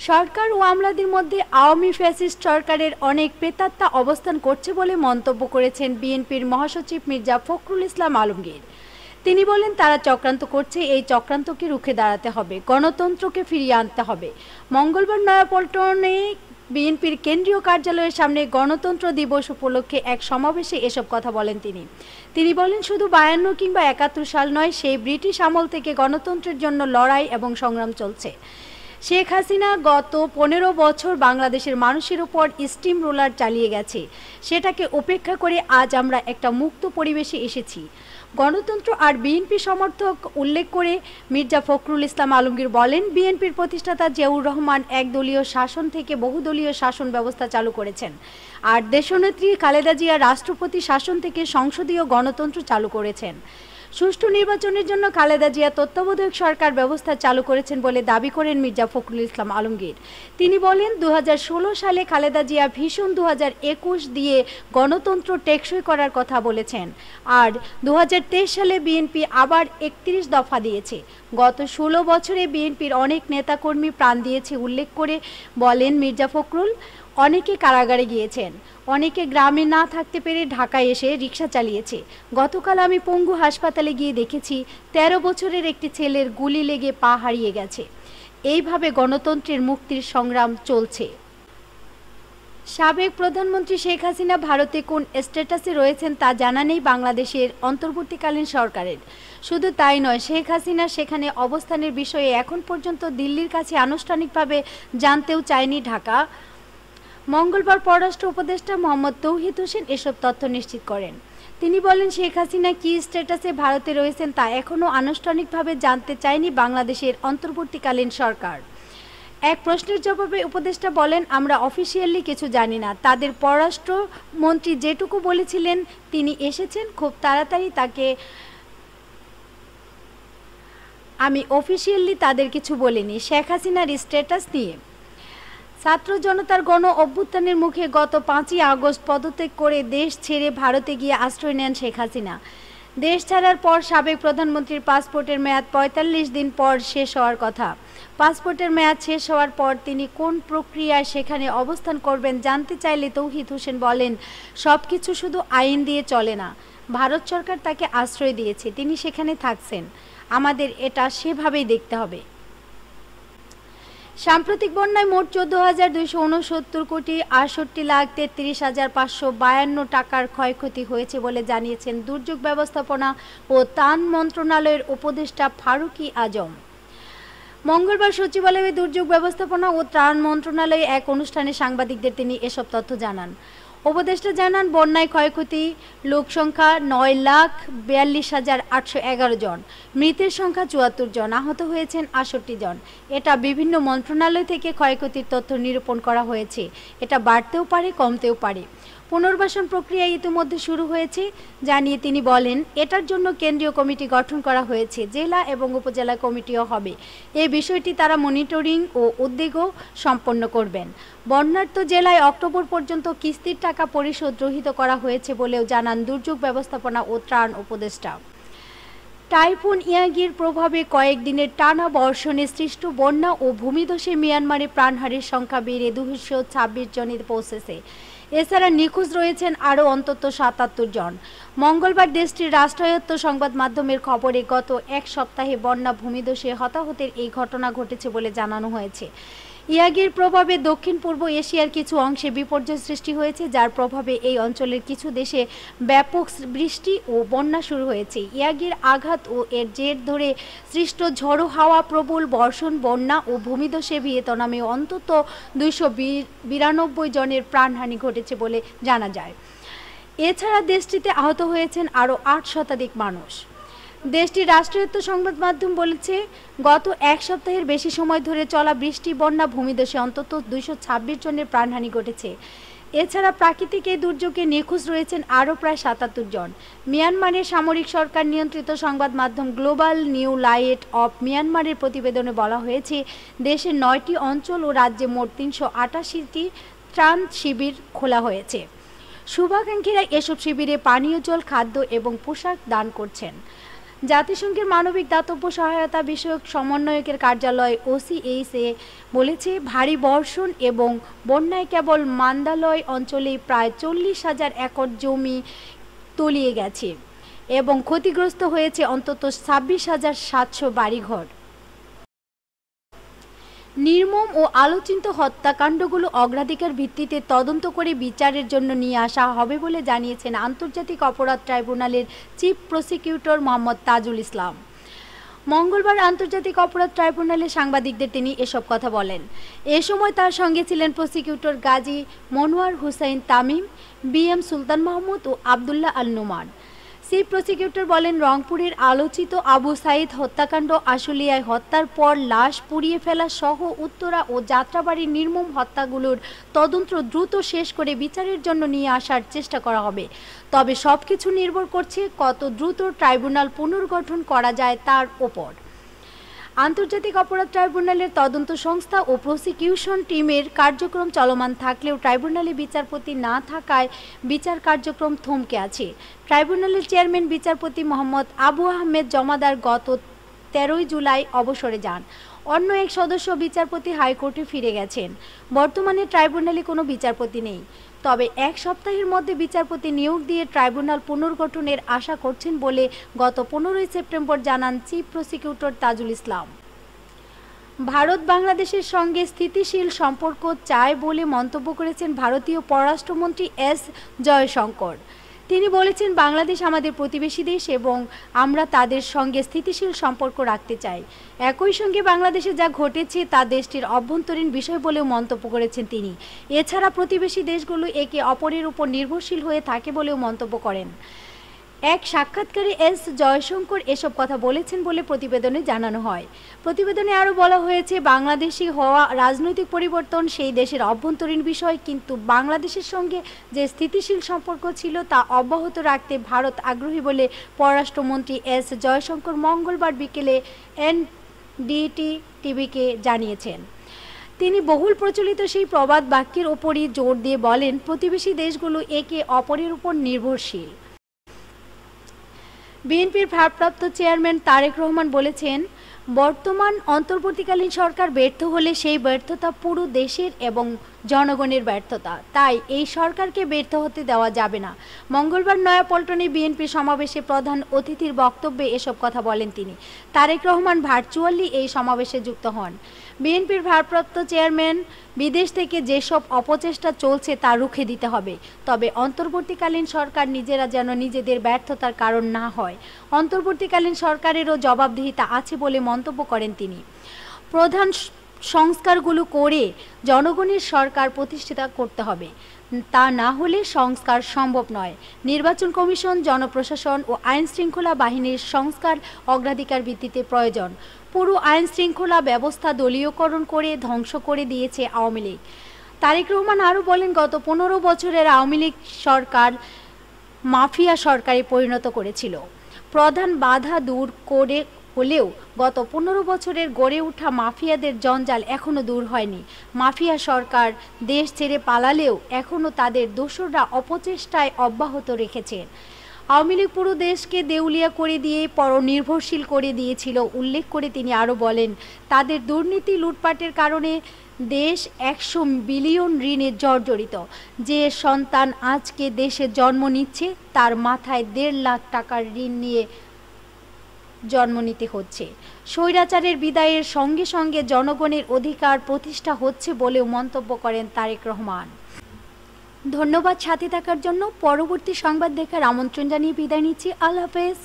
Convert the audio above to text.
সরকার ও আমলাদের মধ্যে আওয়ামী ফ্যাসিস্ট সরকারের অনেক প্রেতাত্মা অবস্থান করছে বলে মন্তব্য করেছেন বিএনপির মহাসচিব মির্জা ফখরুল ইসলাম আলমগীর। তিনি বলেন, তারা চক্রান্ত করছে, এই চক্রান্তকে রুখে দাঁড়াতে হবে, গণতন্ত্রকে ফিরিয়ে আনতে হবে। মঙ্গলবার নয়াপল্টনে বিএনপির কেন্দ্রীয় কার্যালয়ের সামনে গণতন্ত্র দিবস উপলক্ষে এক সমাবেশে এসব কথা বলেন তিনি বলেন, শুধু 52 কিংবা 71 সাল নয়, সেই ব্রিটিশ আমল থেকে গণতন্ত্রের জন্য লড়াই এবং সংগ্রাম চলছে। শেখ হাসিনা গত 15 বছর বাংলাদেশের মানুষের উপর স্টিম রোলার চালিয়ে গেছে। সেটাকে উপেক্ষা করে আজ আমরা একটা মুক্ত পরিবেশে এসেছি। গণতন্ত্র আর বিএনপি সমর্থক উল্লেখ করে মির্জা ফখরুল ইসলাম আলমগীর বলেন, বিএনপির প্রতিষ্ঠাতা জিয়াউর রহমান একদলীয় শাসন থেকে বহুদলীয় শাসন ব্যবস্থা চালু করেছেন, আর দেশনেত্রী খালেদা জিয়া রাষ্ট্রপতি শাসন থেকে সংসদীয় গণতন্ত্র চালু করেছেন। সুষ্ঠু নির্বাচনের জন্য খালেদা জিয়া তত্ত্বাবধায়ক সরকার ব্যবস্থা চালু করেছেন বলে দাবি করেন মির্জা ফখরুল ইসলাম আলমগীর। তিনি বলেন, 2016 সালে খালেদা জিয়া ভীষণ 2021 দিয়ে গণতন্ত্র টেকসই করার কথা বলেছেন, আর 2023 সালে বিএনপি আবার 31 দফা দিয়েছে। গত 16 বছরে বিএনপির অনেক নেতাকর্মী প্রাণ দিয়েছে উল্লেখ করে বলেন মির্জা ফখরুল, অনেকে কারাগারে গিয়েছেন, অনেকে গ্রামে না থাকতে পেরে ঢাকায় এসে রিক্সা চালিয়েছে। গতকাল আমি পঙ্গু হাসপাতালে গিয়ে দেখেছি 13 বছরের একটি ছেলের গুলি লেগে পা হারিয়ে গেছে। এইভাবে গণতন্ত্রের মুক্তির সংগ্রাম চলছে। সাবেক প্রধানমন্ত্রী শেখ হাসিনা ভারতে কোন স্ট্যাটাসে রয়েছেন তা জানা নেই বাংলাদেশের অন্তর্বর্তীকালীন সরকারের। শুধু তাই নয়, শেখ হাসিনা সেখানে অবস্থানের বিষয়ে এখন পর্যন্ত দিল্লির কাছে আনুষ্ঠানিকভাবে জানতেও চায়নি ঢাকা। মঙ্গলবার পররাষ্ট্র উপদেষ্টা মোহাম্মদ তৌহিদ হোসেন এসব তথ্য নিশ্চিত করেন। তিনি বলেন, শেখ হাসিনা কী স্ট্যাটাসে ভারতে রয়েছেন তা এখনও আনুষ্ঠানিকভাবে জানতে চায়নি বাংলাদেশের অন্তর্বর্তীকালীন সরকার। এক প্রশ্নের জবাবে উপদেষ্টা বলেন, আমরা অফিসিয়ালি কিছু জানি না। তাদের পররাষ্ট্রমন্ত্রী যেটুকু বলেছিলেন তিনি এসেছেন, খুব তাড়াতাড়ি তাকে আমি অফিসিয়ালি তাদের কিছু বলিনি। শেখ হাসিনার স্ট্যাটাস নিয়ে ছাত্র জনতার গণ অভ্যুত্থানের মুখে গত 5ই আগস্ট পদত্যাগ করে দেশ ছেড়ে ভারতে গিয়ে আশ্রয় নেন শেখ হাসিনা। দেশ ছাড়ার পর সাবেক প্রধানমন্ত্রীর পাসপোর্টের মেয়াদ 45 দিন পর শেষ হওয়ার কথা। পাসপোর্টের মেয়াদ শেষ হওয়ার পর তিনি কোন প্রক্রিয়ায় সেখানে অবস্থান করবেন জানতে চাইলে তৌহিদ হোসেন বলেন, সব কিছু শুধু আইন দিয়ে চলে না। ভারত সরকার তাকে আশ্রয় দিয়েছে, তিনি সেখানে থাকছেন। আমাদের এটা সেভাবেই দেখতে হবে। সাম্প্রতিক বন্যায় মোট 14,269 কোটি 68,33,552 টাকার ক্ষয়ক্ষতি হয়েছে বলে জানিয়েছেন দুর্যোগ ব্যবস্থাপনা ও ত্রাণ মন্ত্রণালয়ের উপদেষ্টা ফারুকী আজম। মঙ্গলবার সচিবালয়ে দুর্যোগ ব্যবস্থাপনা ও ত্রাণ মন্ত্রণালয়ে এক অনুষ্ঠানে সাংবাদিকদের তিনি এসব তথ্য জানান। উপদেষ্টা জানান, বন্যায় ক্ষয়ক্ষতি লোক সংখ্যা 9,42,811 জন, মৃতের সংখ্যা 74 জন, আহত হয়েছেন 68 জন। এটা বিভিন্ন মন্ত্রণালয় থেকে ক্ষয়ক্ষতির তথ্য নিরূপণ করা হয়েছে। এটা বাড়তেও পারে, কমতেও পারে। পুনর্বাসন প্রক্রিয়া ইতিমধ্যে শুরু হয়েছে জানিয়ে তিনি বলেন, এটার জন্য কেন্দ্রীয় কমিটি গঠন করা হয়েছে, জেলা এবং উপজেলা কমিটিও হবে। এই বিষয়টি তারা মনিটরিং ও উদ্যোগও সম্পন্ন করবেন। বন্যার্ত জেলায় অক্টোবর পর্যন্ত কিস্তির টাকা পরিশোধ রহিত করা হয়েছে বলেও জানান দুর্যোগ ব্যবস্থাপনা ও ত্রাণ উপদেষ্টা। টাইফুন ইয়াগির প্রভাবে কয়েকদিনের টানা বর্ষণে সৃষ্ট বন্যা ও ভূমিধসে মিয়ানমারে প্রাণহানির সংখ্যা বেড়ে 226 জনে পৌঁছেছে। এছাড়া নিখোঁজ রয়েছেন আরও অন্তত 77 জন। মঙ্গলবার দেশটির রাষ্ট্রায়ত্ত সংবাদ মাধ্যমের খবরে গত এক সপ্তাহে বন্যা ভূমিধসে হতাহতের এই ঘটনা ঘটেছে বলে জানানো হয়েছে। ইয়াগির প্রভাবে দক্ষিণ পূর্ব এশিয়ার কিছু অংশে বিপর্যয় সৃষ্টি হয়েছে, যার প্রভাবে এই অঞ্চলের কিছু দেশে ব্যাপক বৃষ্টি ও বন্যা শুরু হয়েছে। ইয়াগির আঘাত ও এর জের ধরে সৃষ্ট ঝড়ো হাওয়া, প্রবল বর্ষণ, বন্যা ও ভূমিধসে ভিয়েতনামে অন্তত 292 জনের প্রাণহানি ঘটেছে বলে জানা যায়। এছাড়া দেশটিতে আহত হয়েছেন আরও 8 শতাধিক মানুষ। দেশটির রাষ্ট্রায়ত্ত সংবাদ মাধ্যম বলেছে, গত এক সপ্তাহের বেশি সময় ধরে চলা বৃষ্টি, বন্যা, ভূমিধসে অন্তত 226 জনের প্রাণহানি ঘটেছে। এছাড়া প্রাকৃতিক এই দুর্যোগে নিখোঁজ রয়েছেন আরও প্রায় 77 জন। মিয়ানমারের সামরিক সরকার নিয়ন্ত্রিত সংবাদ মাধ্যম গ্লোবাল নিউ লাইট অফ মিয়ানমারের প্রতিবেদনে বলা হয়েছে, দেশের 9টি অঞ্চল ও রাজ্যে মোট 388টি ত্রাণ শিবির খোলা হয়েছে। শুভাকাঙ্ক্ষীরা এসব শিবিরে পানীয় জল, খাদ্য এবং পোশাক দান করছেন। জাতিসংঘের মানবিক দাতব্য সহায়তা বিষয়ক সমন্বয়কের কার্যালয় OCHA বলেছে, ভারী বর্ষণ এবং বন্যায় কেবল মান্দালয় অঞ্চলে প্রায় 40,000 একর জমি তলিয়ে গেছে এবং ক্ষতিগ্রস্ত হয়েছে অন্তত 26,700 বাড়িঘর। নির্মম ও আলোচিত হত্যাকাণ্ডগুলো অগ্রাধিকার ভিত্তিতে তদন্ত করে বিচারের জন্য নিয়ে আসা হবে বলে জানিয়েছেন আন্তর্জাতিক অপরাধ ট্রাইব্যুনালের চিফ প্রসিকিউটর মোহাম্মদ তাজুল ইসলাম। মঙ্গলবার আন্তর্জাতিক অপরাধ ট্রাইব্যুনালে সাংবাদিকদের তিনি এসব কথা বলেন। এ সময় তার সঙ্গে ছিলেন প্রসিকিউটর গাজী মনোয়ার হুসাইন তামিম, BM সুলতান মাহমুদ ও আবদুল্লাহ আল নোমান। চিফ প্রসিকিউটর বলেন, রংপুরের আলোচিত আবু সাইদ হত্যাকাণ্ড, আশুলিয়ায় হত্যার পর লাশ পুড়িয়ে ফেলা সহ উত্তরা ও যাত্রাবাড়ির নির্মম হত্যাগুলোর তদন্ত দ্রুত শেষ করে বিচারের জন্য নিয়ে আসার চেষ্টা করা হবে। তবে সবকিছু নির্ভর করছে কত দ্রুত ট্রাইব্যুনাল পুনর্গঠন করা যায় তার ওপর। আন্তর্জাতিক অপরাধ ট্রাইব্যুনালের তদন্ত সংস্থা ও প্রসিকিউশন টিমের কার্যক্রম চলমান থাকলেও ট্রাইব্যুনালে বিচারপতি না থাকায় বিচার কার্যক্রম থমকে আছে। ট্রাইব্যুনালের চেয়ারম্যান বিচারপতি মোহাম্মদ আবু আহমেদ জমাদার গত 13 জুলাই অবসরে যান। অন্য এক সদস্য বিচারপতি হাইকোর্টে ফিরে গেছেন। বর্তমানে ট্রাইব্যুনালে কোনো বিচারপতি নেই। তবে এক সপ্তাহের মধ্যে বিচারপতি নিয়োগ দিয়ে ট্রাইব্যুনাল পুনর্গঠনের আশা করছেন বলে গত 15 সেপ্টেম্বর জানান চিফ প্রসিকিউটর তাজুল ইসলাম। ভারত বাংলাদেশের সঙ্গে স্থিতিশীল সম্পর্ক চায় বলে মন্তব্য করেছেন ভারতীয় পররাষ্ট্রমন্ত্রী S জয়শঙ্কর। তিনি বলেছেন, বাংলাদেশ আমাদের প্রতিবেশী দেশ এবং আমরা তাদের সঙ্গে স্থিতিশীল সম্পর্ক রাখতে চাই। একই সঙ্গে বাংলাদেশে যা ঘটেছে তা দেশটির অভ্যন্তরীণ বিষয় বলেও মন্তব্য করেছেন তিনি। এছাড়া প্রতিবেশী দেশগুলো একে অপরের উপর নির্ভরশীল হয়ে থাকে বলেও মন্তব্য করেন। এক সাক্ষাৎকারে S জয়শঙ্কর এসব কথা বলেছেন বলে প্রতিবেদনে জানানো হয়। প্রতিবেদনে আরও বলা হয়েছে, বাংলাদেশে হওয়া রাজনৈতিক পরিবর্তন সেই দেশের অভ্যন্তরীণ বিষয়, কিন্তু বাংলাদেশের সঙ্গে যে স্থিতিশীল সম্পর্ক ছিল তা অব্যাহত রাখতে ভারত আগ্রহী বলে পররাষ্ট্রমন্ত্রী S জয়শঙ্কর মঙ্গলবার বিকেলে NDT টিভিকে জানিয়েছেন। তিনি বহুল প্রচলিত সেই প্রবাদ বাক্যের ওপরই জোর দিয়ে বলেন, প্রতিবেশী দেশগুলো একে অপরের উপর নির্ভরশীল। বিএনপির ভারপ্রাপ্ত চেয়ারম্যান তারেক রহমান বলেছেন, বর্তমান অন্তর্বর্তীকালীন সরকার ব্যর্থ হলে সেই ব্যর্থতা পুরো দেশের এবং জনগণের ব্যর্থতা, তাই এই সরকারকে ব্যর্থ হতে দেওয়া যাবে না। মঙ্গলবার নয়াপল্টনে বিএনপি সমাবেশে প্রধান অতিথির বক্তব্যে এসব কথা বলেন তিনি। তারেক রহমান ভার্চুয়ালি এই সমাবেশে যুক্ত হন। বিএনপির ভারপ্রাপ্ত চেয়ারম্যান, বিদেশ থেকে যেসব অপচেষ্টা চলছে তা রুখে দিতে হবে, তবে অন্তর্বর্তীকালীন সরকার নিজেরা যেন নিজেদের ব্যর্থতার কারণ না হয়। অন্তর্বর্তীকালীন সরকারেরও জবাবদিহিতা আছে বলে মন্তব্য করেন তিনি। প্রধান সংস্কারগুলো করে জনগণের সরকার প্রতিষ্ঠিত করতে হবে, তা না হলে সংস্কার সম্ভব নয়। নির্বাচন কমিশন, জনপ্রশাসন ও আইন শৃঙ্খলা বাহিনীর সংস্কার অগ্রাধিকার ভিত্তিতে প্রয়োজন। পুরো আইন শৃঙ্খলা ব্যবস্থা দলীয়করণ করে ধ্বংস করে দিয়েছে আওয়ামী লীগ। তারেক রহমান আরও বলেন, গত 15 বছরের আওয়ামী লীগ সরকার মাফিয়া সরকারে পরিণত করেছিল। প্রধান বাধা দূর করে হলেও গত 15 বছরের গড়ে ওঠা মাফিয়াদের জঞ্জাল এখনও দূর হয়নি। মাফিয়া সরকার দেশ ছেড়ে পালালেও এখনও তাদের দোসররা অপচেষ্টায় অব্যাহত রেখেছেন। আওয়ামী লীগ পুরো দেশকে দেউলিয়া করে দিয়ে পরনির্ভরশীল করে দিয়েছিল উল্লেখ করে তিনি আরও বলেন, তাদের দুর্নীতি লুটপাটের কারণে দেশ 100 বিলিয়ন ঋণে জর্জরিত। যে সন্তান আজকে দেশে জন্ম নিচ্ছে তার মাথায় 1.5 লাখ টাকার ঋণ নিয়ে জন্ম নিতে হচ্ছে। স্বৈরাচারের বিদায়ের সঙ্গে সঙ্গে জনগণের অধিকার প্রতিষ্ঠা হচ্ছে বলেও মন্তব্য করেন তারেক রহমান। ধন্যবাদ সাথে থাকার জন্য। পরবর্তী সংবাদ দেখার আমন্ত্রণ জানিয়ে বিদায় নিচ্ছি। আল্লাহ হাফেজ।